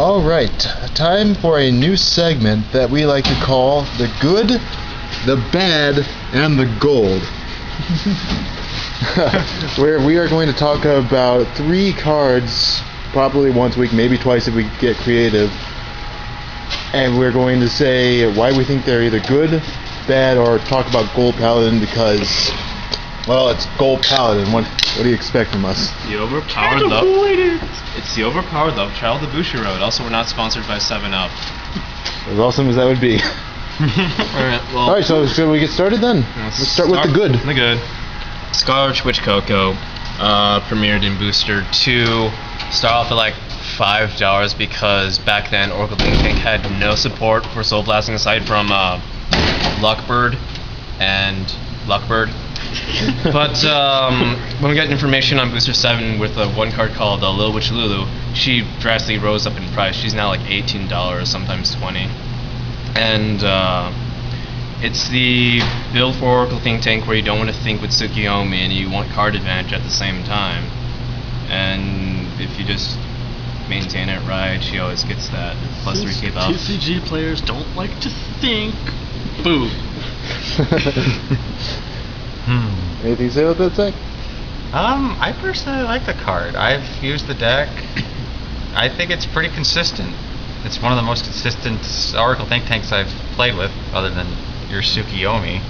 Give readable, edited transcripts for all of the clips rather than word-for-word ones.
Alright, time for a new segment that we like to call the good, the bad, and the gold. Where we are going to talk about 3 cards, probably once a week, maybe twice if we get creative. And we're going to say why we think they're either good, bad, or talk about Gold Paladin because, well, it's Gold Paladin. What do you expect from us? The overpowered love. It's the overpowered love child of Bushiroad. Also, we're not sponsored by 7-Up. As awesome as that would be. Alright, so should we get started then? Let's start with the good. The good. Scarlet Witch Coco premiered in Booster 2. Start off at like $5 because back then Oracle Tank had no support for Soul Blasting aside from Luckbird and Luckbird. But when we got information on Booster 7 with a one card called Little Witch Lulu, she drastically rose up in price. She's now like $18, sometimes $20. And it's the build for Oracle Think Tank where you don't want to think with Tsukiyomi and you want card advantage at the same time. And if you just maintain it right, she always gets that plus 3 keep up. TCG players don't like to think. Boo. Anything to say about that, Zach? I personally like the card. I've used the deck. I think it's pretty consistent. It's one of the most consistent Oracle Think Tanks I've played with, other than your Tsukiyomi.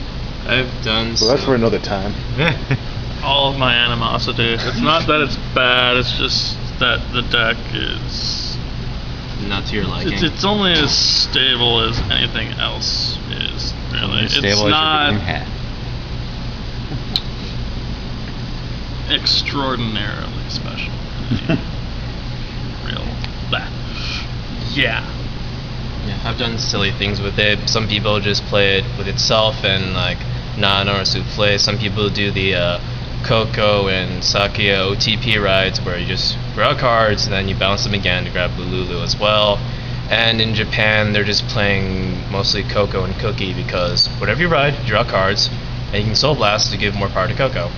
I've done Well, that's for another time. All of my animosity. It's not that it's bad, it's just that the deck is... not to your liking. It's only as stable as anything else is, really. It's not extraordinarily special. Real. Blah. Yeah. Yeah, I've done silly things with it. Some people just play it with itself and like Nana or Souffle. Some people do the Coco and Sakia OTP rides where you just draw cards and then you bounce them again to grab Lulu as well. And in Japan, they're just playing mostly Coco and Cookie because whatever you ride, you draw cards and you can Soul Blast to give more power to Coco.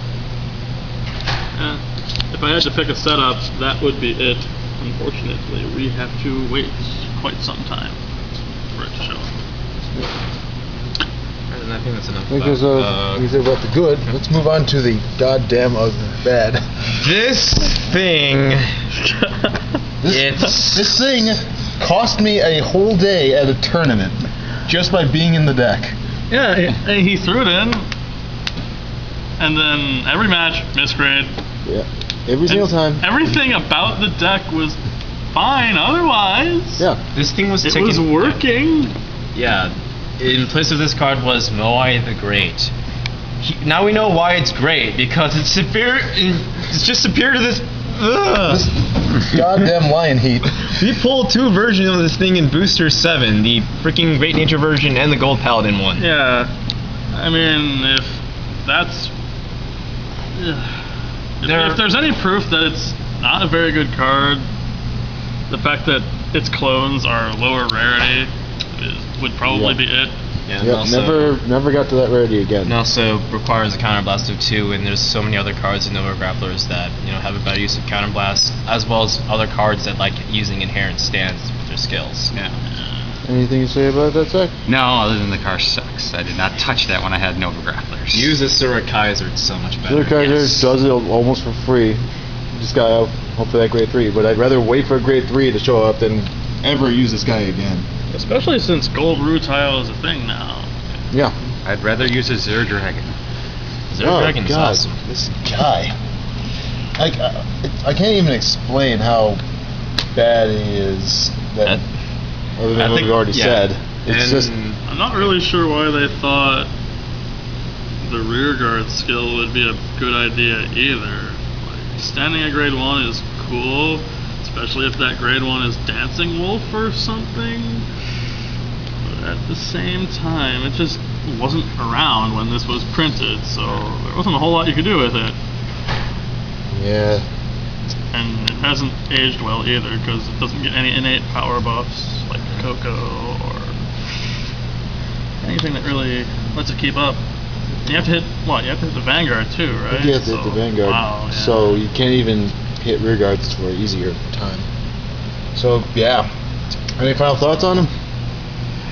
If I had to pick a setup, that would be it. Unfortunately, we have to wait quite some time for it to show up. And I think that's enough. Because we said about the good, let's move on to the goddamn of the bad. This thing, this thing cost me a whole day at a tournament just by being in the deck. Yeah, he threw it in, and then every match, misgrade. Yeah, every single time. Everything about the deck was fine otherwise. Yeah. this thing was It was working. Yeah, in place of this card was Moai the Great. Now we know why it's great, because it's superior. It's just superior to this. This goddamn lion heat. We pulled 2 versions of this thing in Booster 7, the freaking Great Nature version and the Gold Paladin one. Yeah, I mean, if that's... If there's any proof that it's not a very good card, the fact that its clones are lower rarity would probably be it. Yeah, Yep, never got to that rarity again. And also requires a counterblast of 2, and there's so many other cards in Nova Grapplers that have a better use of counterblast, as well as other cards that like using inherent stands with their skills. Yeah. Anything to say about that, Zach? No, other than the car sucks. I did not touch that when I had Nova Grapplers. Use a Sura Kaiser, it's so much better. Sura Kaiser does it almost for free. Just gotta hope for that grade 3, but I'd rather wait for a grade 3 to show up than ever use this guy again. Especially since Gold Rutile is a thing now. Yeah. I'd rather use a Zer Dragon. Zer Dragon's awesome. This guy. I can't even explain how bad he is. Other than what we've already said. It's just... I'm not really sure why they thought the rear guard skill would be a good idea either. Like, standing at grade 1 is cool, especially if that grade 1 is Dancing Wolf or something. But at the same time, it just wasn't around when this was printed, so there wasn't a whole lot you could do with it. Yeah. And it hasn't aged well either, because it doesn't get any innate power buffs like Coco or anything that really lets it keep up. You have to hit what? You have to hit the Vanguard too, right? You have to hit the Vanguard. Wow, yeah. So you can't even hit rear guards for an easier time. So yeah, Any final thoughts on him?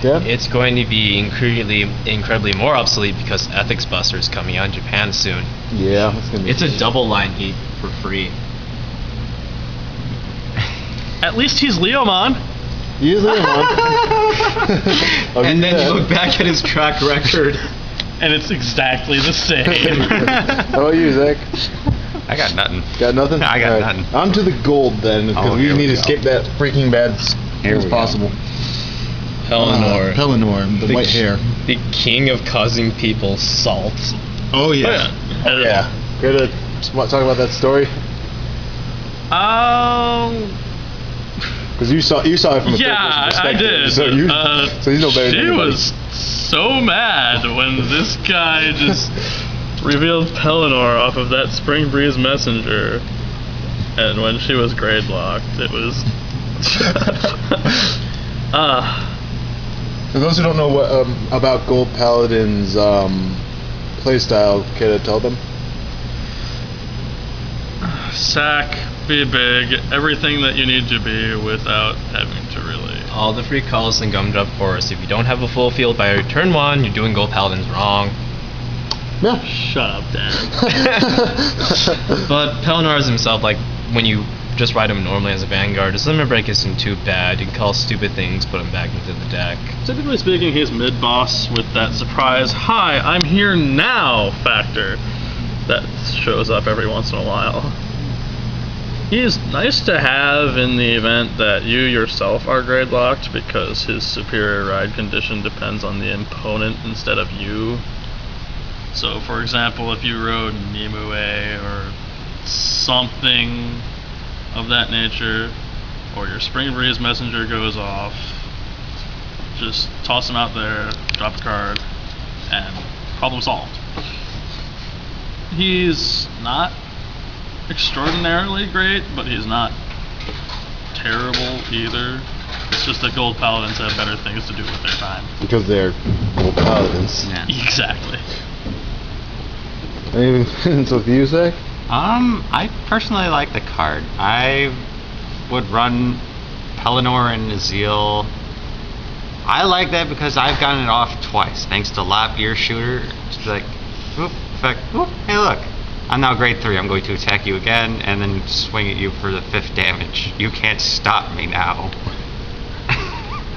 Yeah. It's going to be incredibly more obsolete because Ethics Buster is coming out in Japan soon. Yeah, it's gonna be. It's a double line heat for free. At least he's Leomon. Usually And then you look back at his track record. And it's exactly the same. How about you, Zach? I got nothing. Got nothing? I got Alright. nothing. On to the gold then, because Oh, we here need we to go. escape that freaking bad Here as we go. possible. Pelennor. Pelennor, the white hair. The king of causing people salt. Oh yeah. Oh yeah. Gonna talk about that story? Because you saw it from a third Yeah, person I perspective. did. So you know better than She anybody. was so mad when this guy just revealed Pelennor off of that Spring Breeze messenger, and when she was grade locked, it was. For those who don't know what about Gold Paladin's playstyle, can I tell them? Sack, be big, everything that you need to be without having to really. All the free calls and Gumdrop Forest. If you don't have a full field by turn 1, you're doing Gold Paladins wrong. Yeah. Shut up, Dan. But Pelennor is himself, like, when you just ride him normally as a Vanguard, his limit break isn't too bad. You can call stupid things, put him back into the deck. Typically speaking, he's mid-boss with that surprise, "Hi, I'm here now" factor that shows up every once in a while. He's nice to have in the event that you yourself are grade locked, because his superior ride condition depends on the opponent instead of you. So, for example, if you rode Nimue or something of that nature, or your Spring Breeze messenger goes off, just toss him out there, drop a card, and problem solved. He's not extraordinarily great, but he's not terrible either. It's just that Gold Paladins have better things to do with their time. Because they're Gold Paladins. Yeah. Exactly. Anything so with you, Zach? I personally like the card. I would run Pelennor and Azeel. I like that because I've gotten it off twice, thanks to Lap Ear Shooter. It's like, whoop, effect, whoop, hey look. I'm now grade 3, I'm going to attack you again, and then swing at you for the 5th damage. You can't stop me now.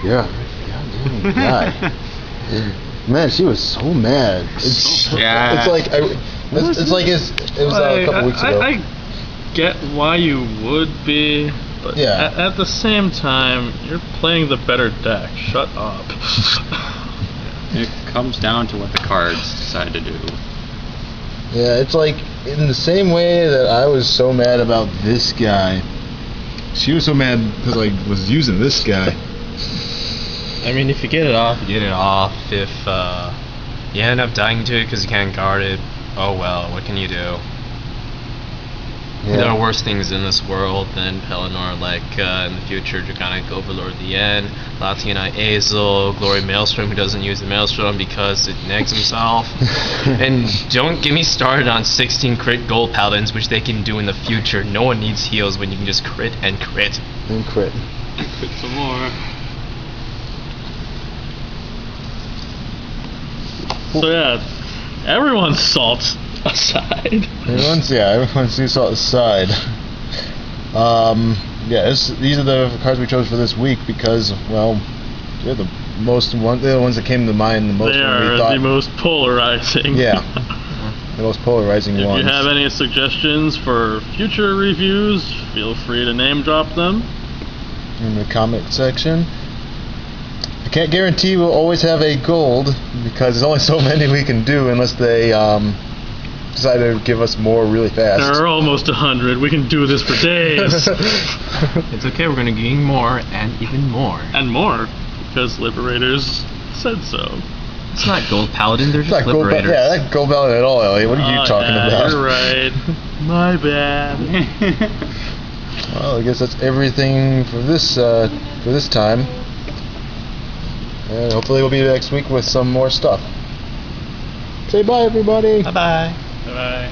Yeah. God damn guy. Man, she was so mad. It's, Yeah. It's like it was a couple weeks ago. I get why you would be, but Yeah. at the same time, you're playing the better deck. Shut up. It comes down to what the cards decide to do. Yeah, it's like in the same way that I was so mad about this guy. She was so mad because I was using this guy. I mean, if you get it off, you get it off. If you end up dying to it because you can't guard it, oh well, what can you do? Yeah. There are worse things in this world than Pelennor, like in the future, Draconic Overlord the End, Latina Azel, Glory Maelstrom, who doesn't use the Maelstrom because it negs himself. And don't get me started on 16 crit Gold Paladins, which they can do in the future. No one needs heals when you can just crit and crit. And crit. Pick some more. So yeah, everyone's salt aside. Everyone's too salt aside. These are the cards we chose for this week because, well, they're the ones that came to mind the most They when we are thought. the most polarizing. Yeah, the most polarizing If ones. you have any suggestions for future reviews, feel free to name drop them. In the comment section. I can't guarantee we'll always have a gold because there's only so many we can do unless they decide to give us more really fast. There are almost 100. We can do this for days. It's okay, we're gonna gain more and even more. And more, because Liberators said so. It's not Gold Paladin, they're It's just not gold, Liberators. not gold Paladin at all, Elliot. What are you talking about? You're right. My bad. Well, I guess that's everything for this time. And hopefully we'll be next week with some more stuff. Say bye, everybody. Bye-bye. Bye.